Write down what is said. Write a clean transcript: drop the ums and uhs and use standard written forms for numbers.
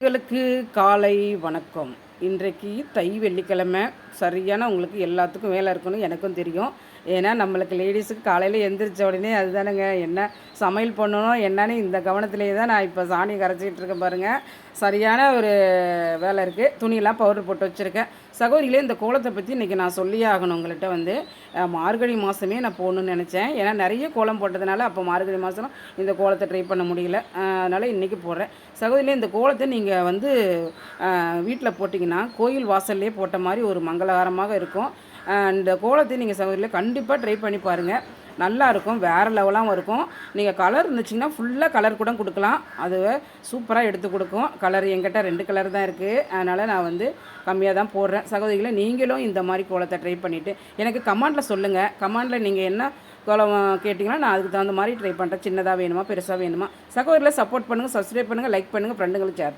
உங்களுக்கு காலை வணக்கம். இன்றைக்கு தை வெள்ளிக்கிழமை. சரியான உங்களுக்கு எல்லாத்துக்கும் வேலை இருக்குன்னு எனக்கும் தெரியும். ஏன்னா நம்மளுக்கு லேடீஸுக்கு காலையில் எந்திரிச்ச உடனே அதுதானங்க, என்ன சமையல் பண்ணணும் என்னன்னு இந்த கவனத்திலேயே தான் நான் இப்போ சாணி கரைச்சிக்கிட்டு இருக்கேன் பாருங்கள். சரியான ஒரு வேலை இருக்குது. துணியெல்லாம் பவுடர் போட்டு வச்சுருக்கேன். சகோதரிகளே, இந்த கோலத்தை பற்றி இன்றைக்கி நான் சொல்லியே ஆகணும் உங்கள்கிட்ட. மார்கழி மாதமே நான் போகணுன்னு நினச்சேன். ஏன்னா நிறைய கோலம் போட்டதுனால அப்போ மார்கழி மாதம் இந்த கோலத்தை ட்ரை பண்ண முடியல. அதனால் இன்றைக்கி போடுறேன். சகோதரிகளே, இந்த கோலத்தை நீங்கள் வீட்டில் போட்டிங்கன்னா கோயில் வாசல்லே போட்ட மாதிரி ஒரு மங்களகரமாக இருக்கும். இந்த கோலத்தை நீங்கள் சகோதரிகளே கண்டிப்பாக ட்ரை பண்ணி பாருங்கள். நல்லாயிருக்கும், வேறு லெவலாகவும் இருக்கும். நீங்கள் கலர் இருந்துச்சிங்கன்னா ஃபுல்லாக கலர் கூட கொடுக்கலாம். அது சூப்பராக எடுத்து கொடுக்கும். கலர் என்கிட்ட 2 கலர் தான் இருக்குது. அதனால் நான் கம்மியாக தான் போடுறேன். சகோதரிகளை, நீங்களும் இந்த மாதிரி கோலத்தை ட்ரை பண்ணிவிட்டு எனக்கு கமெண்டில் சொல்லுங்கள். கமெண்டில் நீங்கள் என்ன கோலம் கேட்டிங்கன்னா நான் அதுக்கு தகுந்த மாதிரி ட்ரை பண்ணுறேன். சின்னதாக வேணுமா பெருசாக வேணுமா? சகோதரிகளை சப்போர்ட் பண்ணுங்கள், சப்ஸ்கிரைப் பண்ணுங்கள், லைக் பண்ணுங்கள், ஃப்ரெண்டுங்களுக்கு ஷேர்